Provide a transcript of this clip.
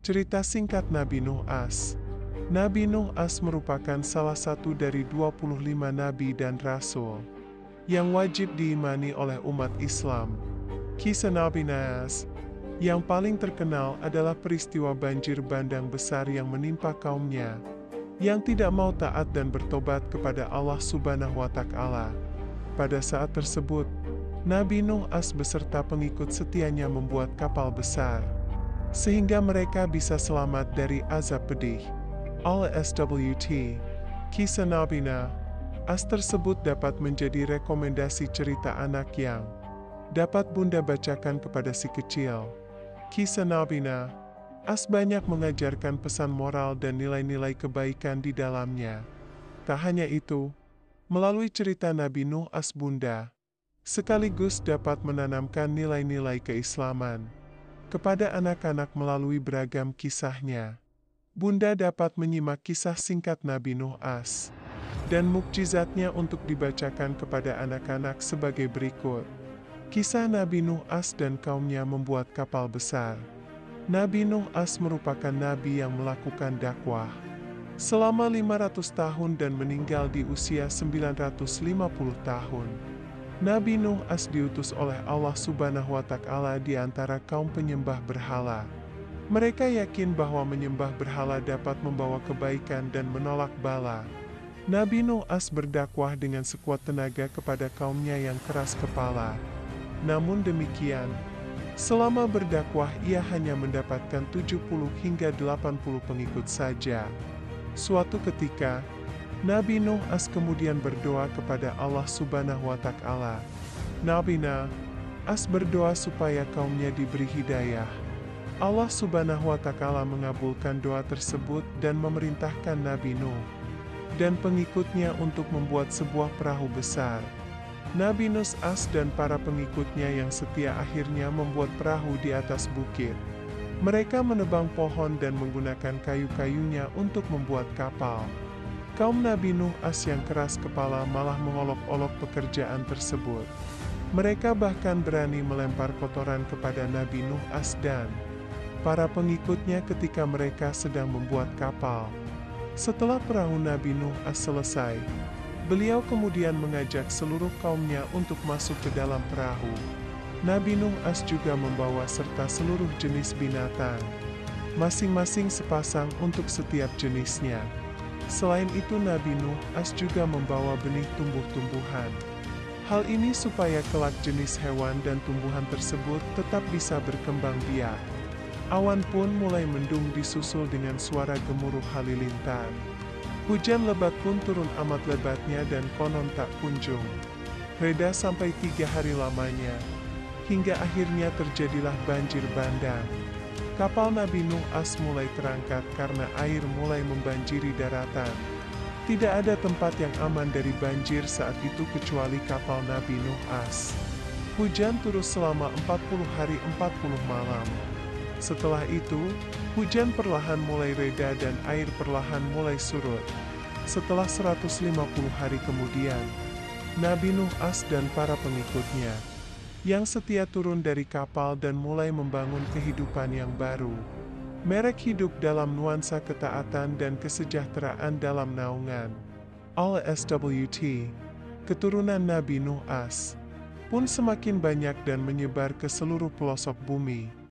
Cerita singkat Nabi Nuh As. Nabi Nuh As merupakan salah satu dari 25 nabi dan rasul yang wajib diimani oleh umat Islam. Kisah Nabi Nuh As yang paling terkenal adalah peristiwa banjir bandang besar yang menimpa kaumnya yang tidak mau taat dan bertobat kepada Allah Subhanahu wa Ta'ala. Pada saat tersebut, Nabi Nuh As beserta pengikut setianya membuat kapal besar sehingga mereka bisa selamat dari azab pedih. Oleh SWT, kisah Nabi Nuh As tersebut dapat menjadi rekomendasi cerita anak yang dapat Bunda bacakan kepada si kecil. Kisah Nabi Nuh As banyak mengajarkan pesan moral dan nilai-nilai kebaikan di dalamnya. Tak hanya itu, melalui cerita Nabi Nuh As Bunda sekaligus dapat menanamkan nilai-nilai keislaman kepada anak-anak melalui beragam kisahnya. Bunda dapat menyimak kisah singkat Nabi Nuh As dan mukjizatnya untuk dibacakan kepada anak-anak sebagai berikut. Kisah Nabi Nuh As dan kaumnya membuat kapal besar. Nabi Nuh As merupakan nabi yang melakukan dakwah selama 500 tahun dan meninggal di usia 950 tahun. Nabi Nuh As diutus oleh Allah Subhanahu wa Ta'ala di antara kaum penyembah berhala. Mereka yakin bahwa menyembah berhala dapat membawa kebaikan dan menolak bala. Nabi Nuh As berdakwah dengan sekuat tenaga kepada kaumnya yang keras kepala. Namun demikian, selama berdakwah ia hanya mendapatkan 70 hingga 80 pengikut saja. Suatu ketika, Nabi Nuh As kemudian berdoa kepada Allah Subhanahu wa Ta'ala. Nabi Nuh As berdoa supaya kaumnya diberi hidayah. Allah Subhanahu wa Ta'ala mengabulkan doa tersebut dan memerintahkan Nabi Nuh dan pengikutnya untuk membuat sebuah perahu besar. Nabi Nuh As dan para pengikutnya yang setia akhirnya membuat perahu di atas bukit. Mereka menebang pohon dan menggunakan kayu-kayunya untuk membuat kapal. Kaum Nabi Nuh As yang keras kepala malah mengolok-olok pekerjaan tersebut. Mereka bahkan berani melempar kotoran kepada Nabi Nuh As dan para pengikutnya ketika mereka sedang membuat kapal. Setelah perahu Nabi Nuh As selesai, beliau kemudian mengajak seluruh kaumnya untuk masuk ke dalam perahu. Nabi Nuh As juga membawa serta seluruh jenis binatang, masing-masing sepasang untuk setiap jenisnya. Selain itu Nabi Nuh As juga membawa benih tumbuh-tumbuhan. Hal ini supaya kelak jenis hewan dan tumbuhan tersebut tetap bisa berkembang biak. Awan pun mulai mendung disusul dengan suara gemuruh halilintar. Hujan lebat pun turun amat lebatnya dan konon tak kunjung reda sampai 3 hari lamanya. Hingga akhirnya terjadilah banjir bandang. Kapal Nabi Nuh As mulai terangkat karena air mulai membanjiri daratan. Tidak ada tempat yang aman dari banjir saat itu kecuali kapal Nabi Nuh As. Hujan terus selama 40 hari 40 malam. Setelah itu, hujan perlahan mulai reda dan air perlahan mulai surut. Setelah 150 hari kemudian, Nabi Nuh As dan para pengikutnya yang setia turun dari kapal dan mulai membangun kehidupan yang baru. Mereka hidup dalam nuansa ketaatan dan kesejahteraan dalam naungan oleh SWT. Keturunan Nabi Nuh As pun semakin banyak dan menyebar ke seluruh pelosok bumi.